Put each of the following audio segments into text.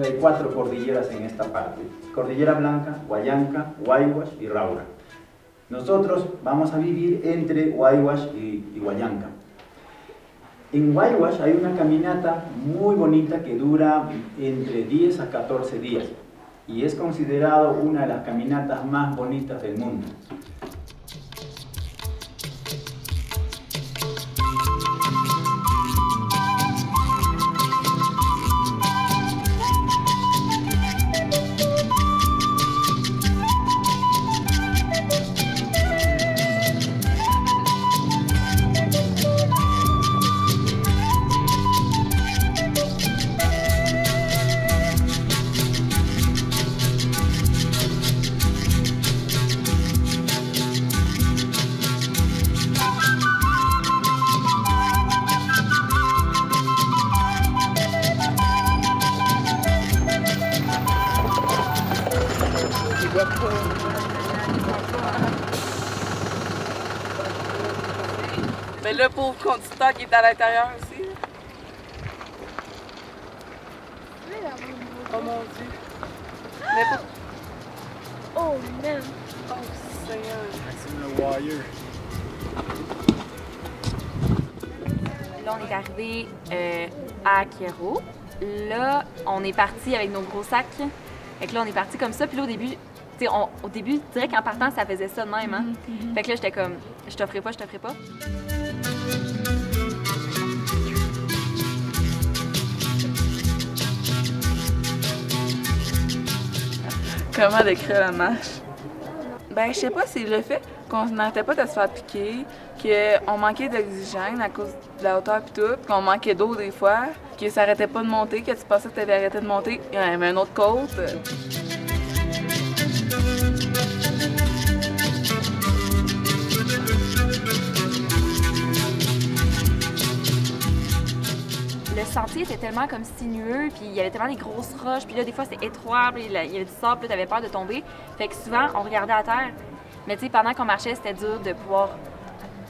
Hay 4 cordilleras en esta parte: Cordillera Blanca, Huallanca, Huayhuash y Raura. Nosotros vamos a vivir entre Huayhuash y Huallanca. En Huayhuash hay una caminata muy bonita que dura entre 10 a 14 días y es considerado una de las caminatas más bonitas del mundo. Mais le pauvre conducteur qui est à l'intérieur aussi. Oh mon Dieu. Mais pour... Oh man. Oh Seigneur. C'est le wire. Là, on est arrivé à Kero. Là, on est parti avec nos gros sacs. Fait que là, on est parti comme ça. Puis là, au début, direct en partant, ça faisait ça de même. Hein? Fait que là, j'étais comme, je t'offrais pas, je t'offrais pas. Comment décrire la marche? Ben, je sais pas, c'est le fait qu'on n'arrêtait pas de se faire piquer, qu'on manquait d'oxygène à cause de la hauteur et tout, qu'on manquait d'eau des fois, que ça arrêtait pas de monter, que tu pensais que tu avais arrêté de monter, il y avait une autre côte. Le sentier était tellement comme sinueux, puis il y avait tellement des grosses roches, puis là, des fois, c'était étroit, puis il y avait du sable, puis t'avais peur de tomber. Fait que souvent, on regardait à terre. Mais tu sais, pendant qu'on marchait, c'était dur de pouvoir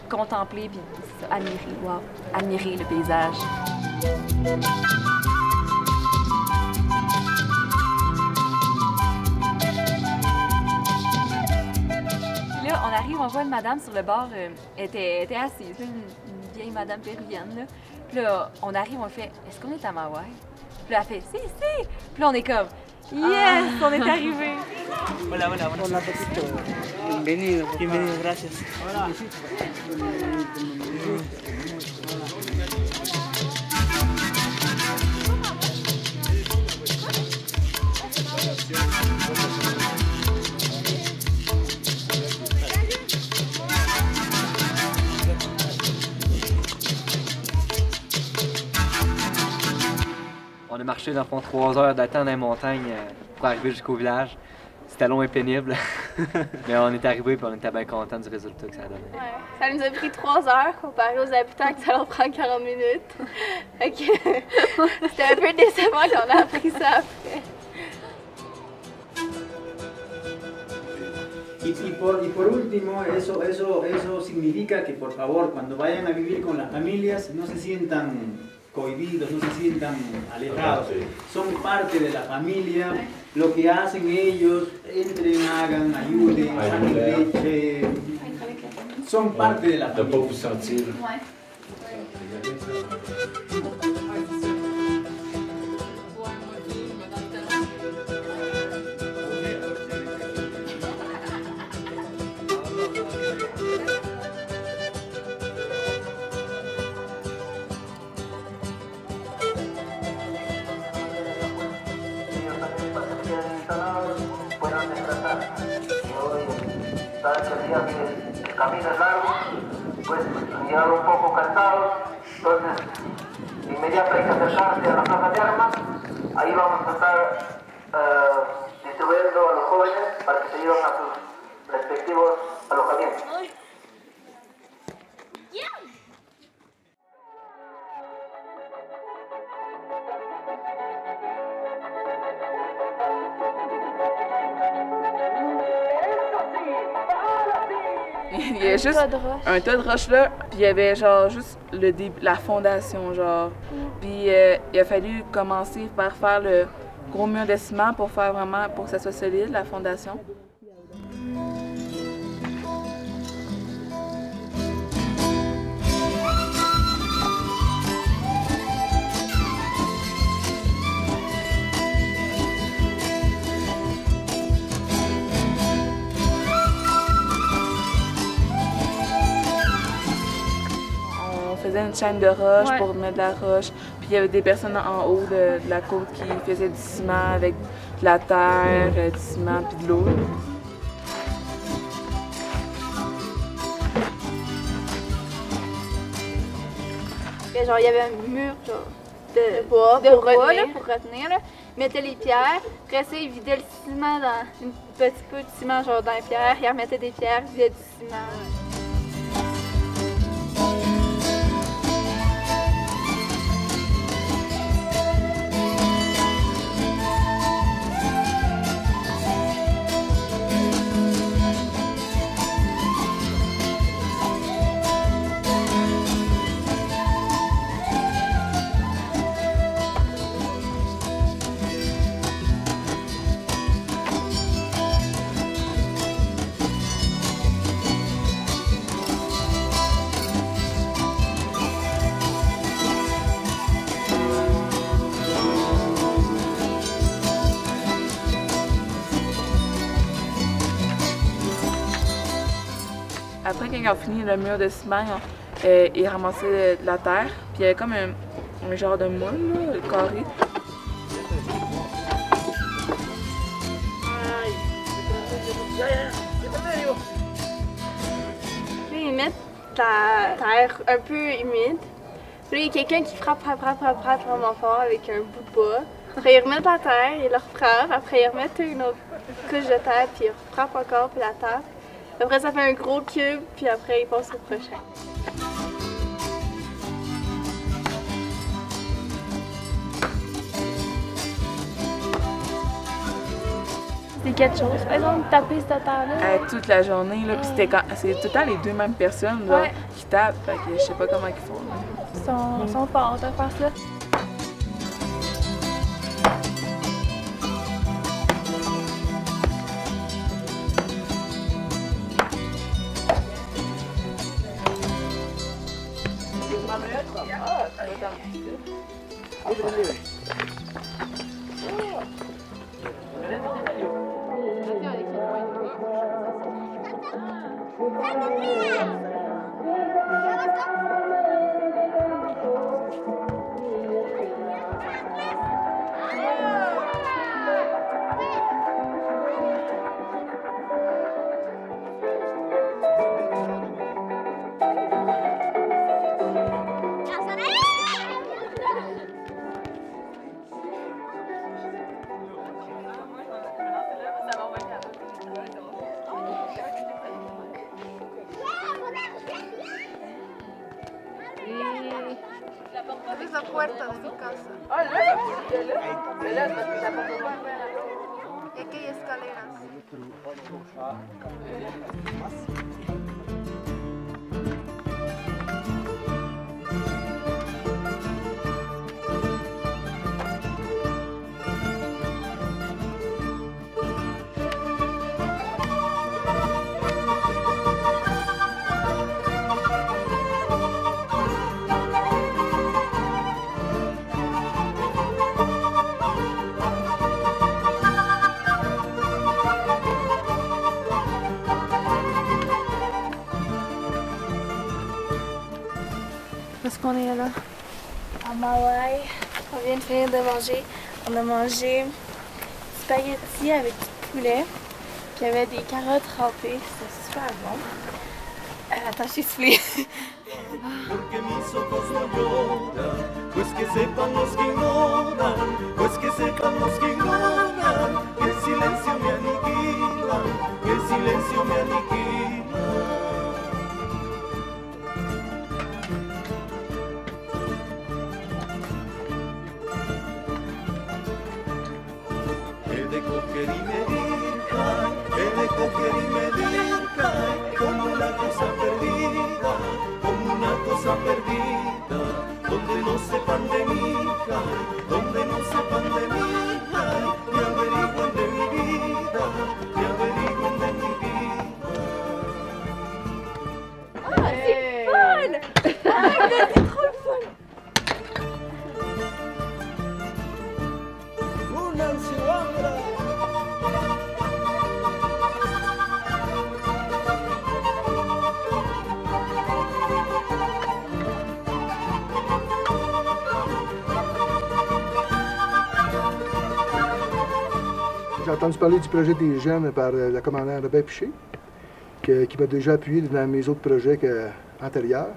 contempler, puis admirer, wow, admirer le paysage. Puis là, on arrive, on voit une madame sur le bord, elle était assise, une vieille madame péruvienne, là. Puis là, on arrive, on fait « Est-ce qu'on est à Maui? » Puis là, elle fait « Si, si! » Puis là, on est comme « Yes! On est arrivé! » Hola, hola, hola. Hola, poquito. Bienvenido. Bienvenido, gracias. Hola. On a marché dans le fond 3 heures d'attente dans les montagnes pour arriver jusqu'au village. C'était long et pénible, mais on est arrivé et on était bien contents du résultat que ça a donné. Ouais. Ça nous a pris 3 heures comparé aux habitants que ça leur prend 40 minutes. Fait que c'était un peu décevant qu'on a appris ça après. Y por último, eso significa que por favor, cuando vayan a vivir con las familias, no se sientan cohibidos, no se sientan alejados. Son parte de la familia, lo que hacen ellos, entren, hagan, ayuden, saquen leche, son parte de la familia. Puedan descansar. Y hoy, saben que el día el camino es largo, pues han llegado un poco cansados, entonces de inmediato hay que acercarse a la plaza de armas. Ahí vamos a estar distribuyendo a los jóvenes para que se lleven a sus respectivos alojamientos. Il y avait juste un tas de roches là, puis il y avait genre juste le début, la fondation genre. Puis il a fallu commencer par faire le gros mur de ciment pour faire vraiment, pour que ça soit solide, la fondation. On faisait une chaîne de roche pour mettre de la roche. Puis il y avait des personnes en haut de la côte qui faisaient du ciment avec de la terre, du ciment puis de l'eau. Genre, il y avait un mur genre, de bois pour retenir. Là. Ils mettaient les pierres. Après ça, ils vidaient le ciment dans un petit peu de ciment genre dans les pierres. Ils remettaient des pierres, ils vidaient du ciment. Après, quand ils ont fini le mur de ciment, ils ramassaient de la terre, puis il y avait comme un genre de moule, là, carré. Puis ils mettent la terre un peu humide. Puis il y a quelqu'un qui frappe vraiment fort avec un bout de bois. Après, ils remettent la terre, ils le refrappent. Après, ils remettent une autre couche de terre, puis ils refrappent encore, puis la terre. Après, ça fait un gros cube, puis après, ils passent au prochain. C'est quelque chose, par exemple, taper cette terre-là? Toute la journée, là, puis c'est tout le temps les deux mêmes personnes là, qui tapent, fait que je sais pas comment ils font. Ils sont forts à faire ça. Esa puerta de mi casa. Y aquí hay escaleras. Parce qu'on est là. À Maui, on vient de finir de manger. On a mangé spaghetti avec du poulet. Puis il y avait des carottes râpées. C'était super bon. Attends, je suis soufflée. Porque mis ojos no lloran, pues que sepan los que ignoran, pues que sepan los que ignoran, que el silencio me aniquila, que el silencio me aniquila. He de coger y medir, he de coger y medir, como la c'est trop le fun! J'ai entendu parler du projet des jeunes par le commandant Robert Piché, qui m'a déjà appuyé dans mes autres projets antérieurs,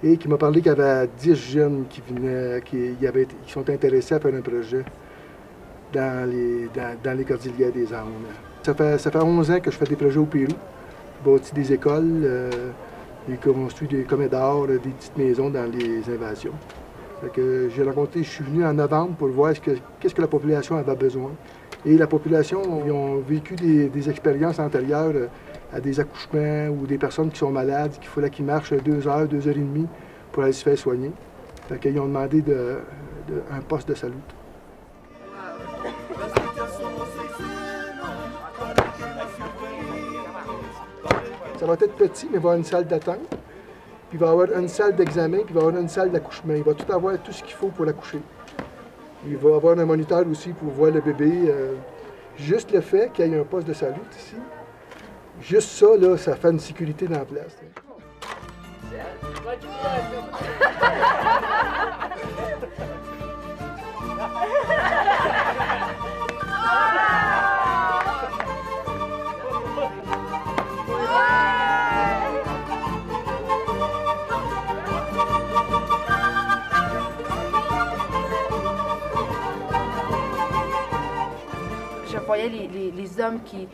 et qui m'a parlé qu'il y avait 10 jeunes qui sont intéressés à faire un projet dans les cordillères des Andes. Ça fait 11 ans que je fais des projets au Pérou. J'ai bâti des écoles, j'ai construit des comètes d'art, des petites maisons dans les invasions. Je suis venu en novembre pour voir qu'est-ce que la population avait besoin. Et la population, ils ont vécu des expériences antérieures à des accouchements ou des personnes qui sont malades, qu'il fallait qu'ils marchent 2 heures, 2 heures et demie pour aller se faire soigner. Ils ont demandé un poste de salut. Ça va être petit, mais il va y avoir une salle d'attente, puis il va y avoir une salle d'examen, puis il va y avoir une salle d'accouchement. Il va tout avoir tout ce qu'il faut pour l'accoucher. Il va y avoir un moniteur aussi pour voir le bébé. Juste le fait qu'il y ait un poste de salut ici, juste ça, là, ça fait une sécurité dans la place. Je voyais les hommes qui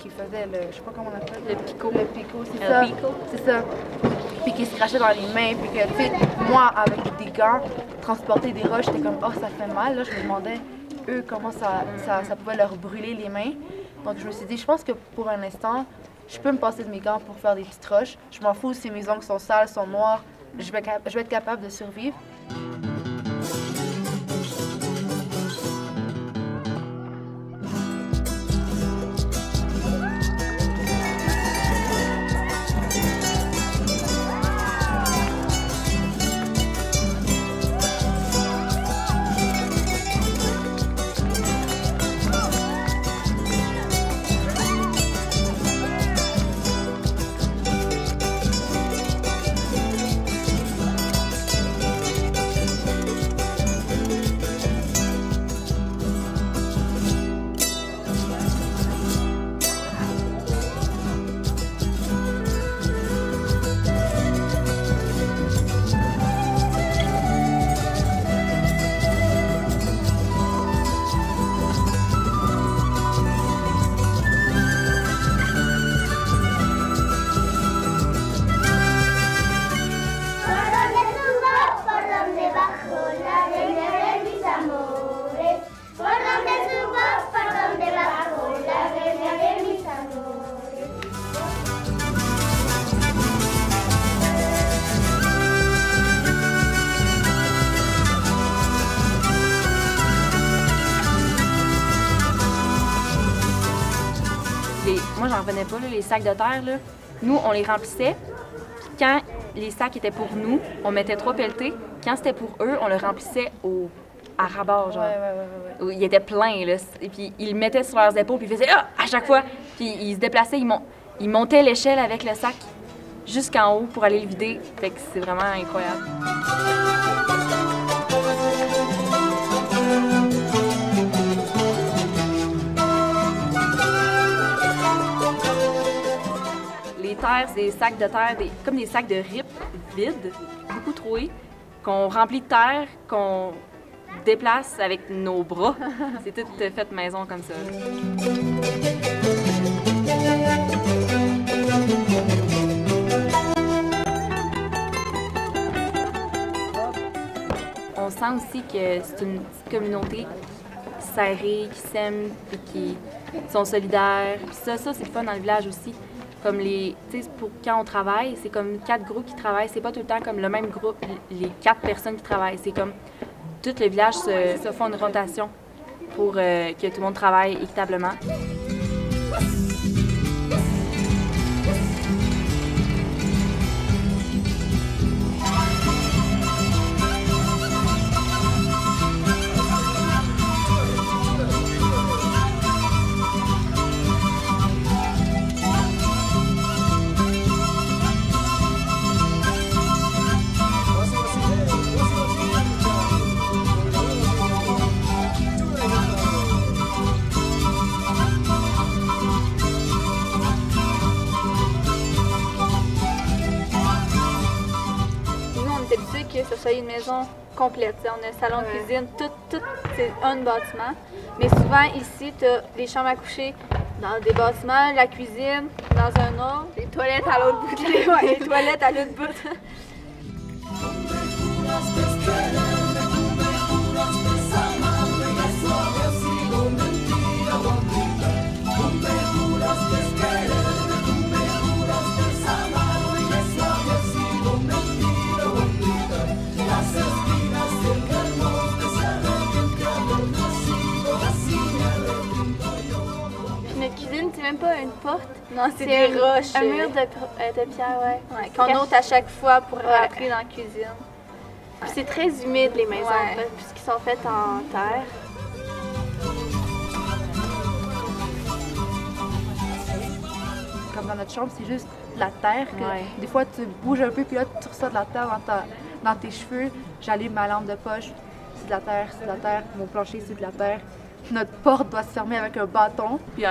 faisaient le, je sais pas comment on appelle, le picot. Le picot, c'est ça. C'est ça. Puis qui se crachaient dans les mains, puis que, tu sais, moi, avec des gants, transporter des roches, j'étais comme, oh, ça fait mal. Là, je me demandais, eux, comment ça pouvait leur brûler les mains. Donc, je me suis dit, je pense que pour un instant, je peux me passer de mes gants pour faire des petites roches. Je m'en fous si mes ongles sont sales, sont noirs, je vais être capable de survivre. Moi, j'en revenais pas, là, les sacs de terre. Là. Nous, on les remplissait. Puis quand les sacs étaient pour nous, on mettait 3 pelletés. Quand c'était pour eux, on le remplissait à rabord, genre. Ouais. Il était plein, là. Et puis, ils le mettaient sur leurs épaules, puis ils faisaient « Ah! » à chaque fois. Puis, ils se déplaçaient, ils montaient l'échelle avec le sac jusqu'en haut pour aller le vider. Fait que c'est vraiment incroyable. Les terres, c'est des sacs de terre, comme des sacs de rip vides, beaucoup troués, qu'on remplit de terre, qu'on déplace avec nos bras. C'est tout fait maison comme ça. On sent aussi que c'est une petite communauté serrée, qui s'aime et qui sont solidaires. Puis ça c'est le fun dans le village aussi. Comme pour quand on travaille, c'est comme 4 groupes qui travaillent. C'est pas tout le temps comme le même groupe, les 4 personnes qui travaillent. C'est comme tout le village se font une rotation pour que tout le monde travaille équitablement. ce soit une maison complète. T'sais, on a un salon de cuisine, tout c'est un bâtiment. Mais souvent ici, tu as les chambres à coucher dans des bâtiments, la cuisine dans un autre, les toilettes à l'autre bout. Les toilettes à l'autre bout. Notre cuisine, c'est même pas une porte. Non, c'est des roches. Un mur de pierre, ouais. Qu'on ôte à chaque fois pour rentrer dans la cuisine. Puis c'est très humide, les maisons, puisqu'ils sont faites en terre. Comme dans notre chambre, c'est juste de la terre. Que des fois, tu bouges un peu, puis là, tu ressors de la terre dans tes cheveux. J'allume ma lampe de poche, c'est de la terre, c'est de la terre. Mon plancher, c'est de la terre. Notre porte doit se fermer avec un bâton. Puis